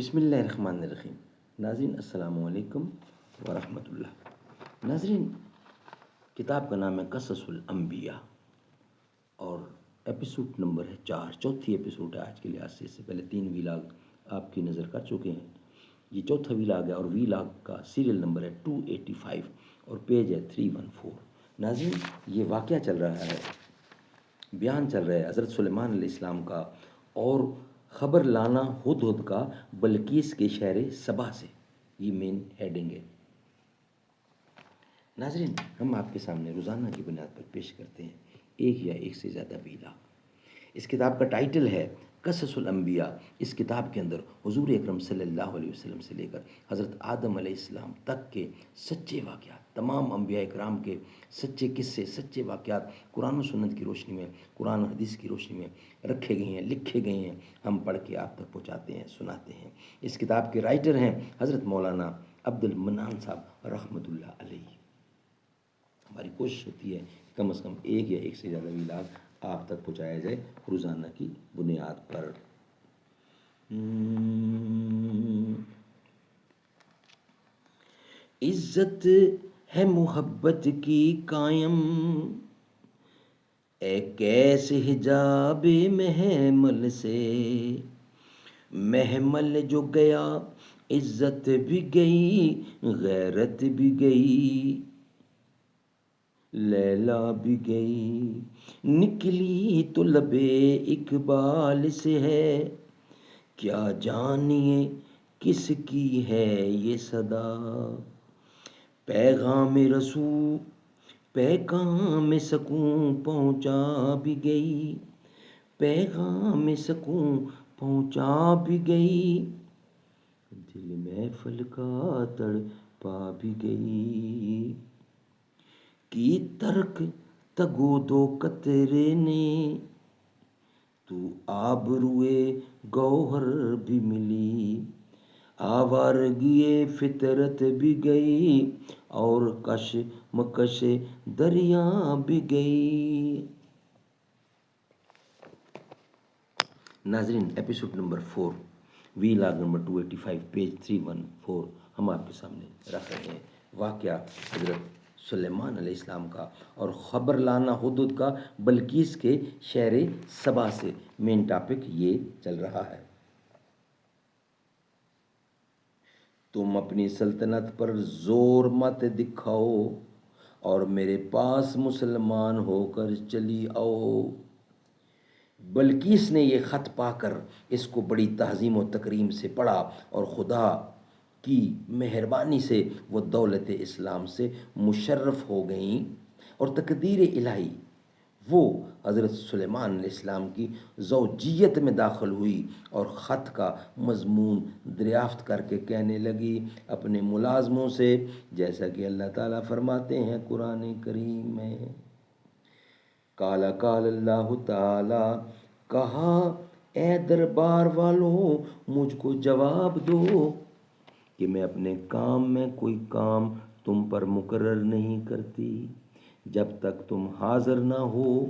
بسم اللہ الرحمن الرحیم۔ ناظرین السلام علیکم ورحمۃ اللہ۔ ناظرین، کتاب کا نام ہے قصص الانبیاء اور ایپیسوڈ نمبر ہے 4، چوتھی ایپیسوڈ ہے آج کے لحاظ سے۔ اس سے پہلے 3 ویلاگ آپ کی نظر کر چکے ہیں، یہ چوتھا ویلاگ ہے اور ویلاگ کا سیریل نمبر ہے 285 اور پیج ہے 314۔ ناظرین، یہ واقعہ چل رہا ہے، بیان چل رہا ہے حضرت سلیمان علیہ السلام کا اور خبر لانا ہدہد کا بلقیس کے شہر سبا سے، یہ مین ہیڈنگ ہے۔ ناظرین، ہم آپ کے سامنے روزانہ کی بنیاد پر پیش کرتے ہیں ایک یا ایک سے زیادہ ویلاگ۔ اس کتاب کا ٹائٹل ہے قصص الانبیاء۔ اس کتاب کے اندر حضور اکرم صلی اللہ علیہ وسلم سے لے کر حضرت آدم علیہ السلام تک کے سچے واقعات، تمام انبیاء کرام کے سچے قصے، سچے واقعات قرآن و سنت کی روشنی میں، قرآن و حدیث کی روشنی میں رکھے گئے ہیں، لکھے گئے ہیں، ہم پڑھ کے آپ تک پہنچاتے ہیں، سناتے ہیں۔ اس کتاب کے رائٹر ہیں حضرت مولانا عبد المنان صاحب رحمۃ اللہ علیہ۔ ہماری کوشش ہوتی ہے کم از کم ایک یا ایک سے زیادہ ویلاگ آپ تک پہنچایا جائے روزانہ کی بنیاد پر۔ عزت ہے محبت کی قائم، اے کیسے حجاب محمل سے، محمل جو گیا عزت بھی گئی غیرت بھی گئی، لیلا بھی گئی، نکلی تو لبے اقبال سے ہے، کیا جانیے کس کی ہے یہ صدا، پیغام رسول پیغام سکون پہنچا بھی گئی، پیغام سکون پہنچا بھی گئی، دل محفل کا تڑپا بھی گئی، کی ترک تگو دو قطرے نے، تو آبروئے گوہر بھی ملی، آوارگی فطرت بھی گئی اور کش مکش دریا بھی گئی۔ ناظرین، episode number 4، vlog number 285، page 314 ہم آپ کے سامنے رکھ رہے ہیں۔ واقعہ حضرت سلیمان علیہ السلام کا اور خبر لانا ہدہد کا بلقیس کے شہر سبا سے، مین ٹاپک یہ چل رہا ہے۔ تم اپنی سلطنت پر زور مت دکھاؤ اور میرے پاس مسلمان ہو کر چلی آؤ۔ بلقیس نے یہ خط پا کر اس کو بڑی تعظیم و تکریم سے پڑھا اور خدا کی مہربانی سے وہ دولت اسلام سے مشرف ہو گئیں اور تقدیر الہی وہ حضرت سلیمان علیہ السلام کی زوجیت میں داخل ہوئی اور خط کا مضمون دریافت کر کے کہنے لگی اپنے ملازموں سے، جیسا کہ اللہ تعالیٰ فرماتے ہیں قرآن کریم میں، قال اللہ تعالیٰ، کہا اے دربار والوں مجھ کو جواب دو کہ میں اپنے کام میں کوئی کام تم پر مقرر نہیں کرتی جب تک تم حاضر نہ ہو۔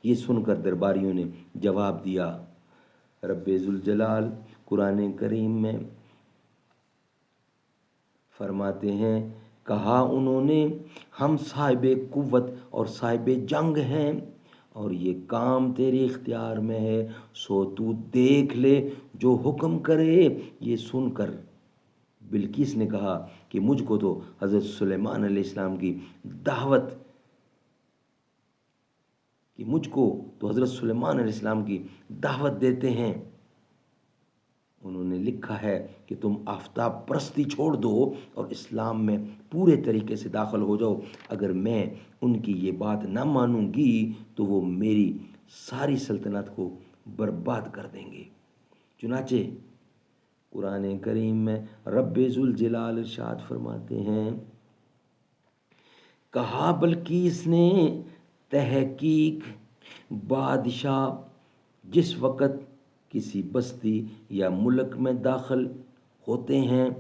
یہ سن کر درباریوں نے جواب دیا، رب ذوالجلال قرآن کریم میں فرماتے ہیں، کہا انہوں نے، ہم صاحب قوت اور صاحب جنگ ہیں اور یہ کام تیرے اختیار میں ہے، سو تو دیکھ لے جو حکم کرے۔ یہ سن کر بلقیس نے کہا کہ مجھ کو تو حضرت سلیمان علیہ السلام کی دعوت دیتے ہیں۔ انہوں نے لکھا ہے کہ تم آفتاب پرستی چھوڑ دو اور اسلام میں پورے طریقے سے داخل ہو جاؤ، اگر میں ان کی یہ بات نہ مانوں گی تو وہ میری ساری سلطنت کو برباد کر دیں گے۔ چنانچہ قرآن کریم میں رب ذوالجلال ارشاد فرماتے ہیں، کہا بلقیس نے، تحقیق بادشاہ جس وقت کسی بستی یا ملک میں داخل ہوتے ہیں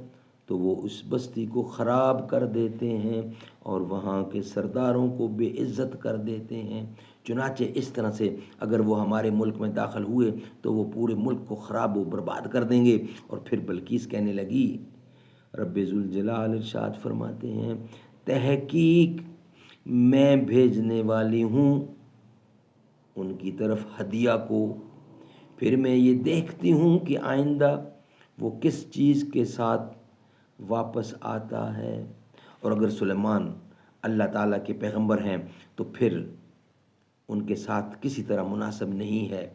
تو وہ اس بستی کو خراب کر دیتے ہیں اور وہاں کے سرداروں کو بے عزت کر دیتے ہیں، چنانچہ اس طرح سے اگر وہ ہمارے ملک میں داخل ہوئے تو وہ پورے ملک کو خراب و برباد کر دیں گے۔ اور پھر بلقیس کہنے لگی، رب ذوالجلال ارشاد فرماتے ہیں، تحقیق میں بھیجنے والی ہوں ان کی طرف ہدیہ کو، پھر میں یہ دیکھتی ہوں کہ آئندہ وہ کس چیز کے ساتھ واپس آتا ہے۔ اور اگر سلیمان اللہ تعالیٰ کے پیغمبر ہیں تو پھر ان کے ساتھ کسی طرح مناسب نہیں ہے،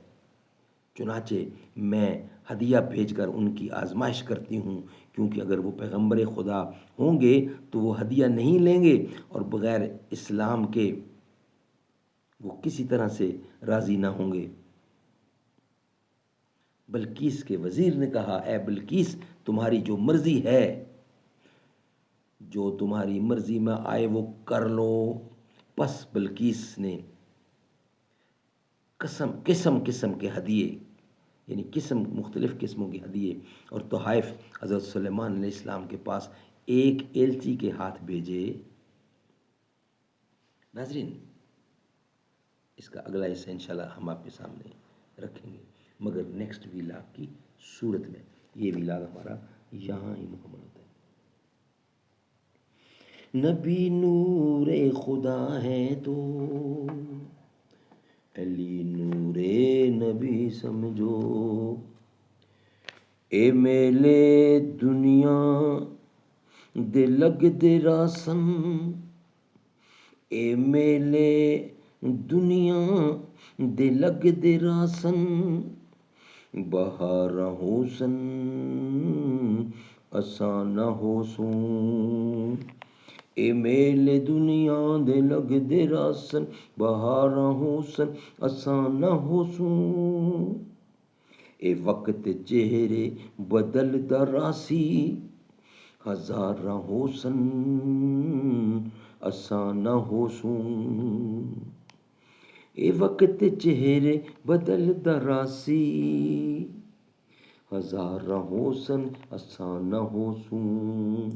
چنانچہ میں ہدیہ بھیج کر ان کی آزمائش کرتی ہوں، کیونکہ اگر وہ پیغمبر خدا ہوں گے تو وہ ہدیہ نہیں لیں گے اور بغیر اسلام کے وہ کسی طرح سے راضی نہ ہوں گے۔ بلقیس کے وزیر نے کہا، اے بلقیس، تمہاری جو مرضی ہے، جو تمہاری مرضی میں آئے وہ کر لو۔ پس بلقیس نے قسم قسم کے ہدیے، یعنی مختلف قسموں کے ہدیے اور تحائف حضرت سلیمان علیہ السلام کے پاس ایک ایلچی کے ہاتھ بھیجے۔ ناظرین، اس کا اگلا حصہ انشاءاللہ ہم آپ کے سامنے رکھیں گے، مگر نیکسٹ ویلاگ کی صورت میں۔ یہ ویلاگ ہمارا یہاں ہی مکمل ہوتا ہے۔ نبی نور خدا ہے تو علی نور نبی سمجھو، اے میلے دنیا دے لگ دے راسن، اے میلے دنیا دے لگ دے راسن، بہار ہو سن اساں نہ ہو سوں، اے میلے دنیا دے لگ دے راسن، بہار ہو سن اساں نہ ہو سوں، اے وقت چہرے بدل دا راسی، ہزاراں ہو سن اساں نہ ہو سوں، اے وقت چہرے بدل دا راسی، ہزاراں ہو سن اساں نہ ہو سوں۔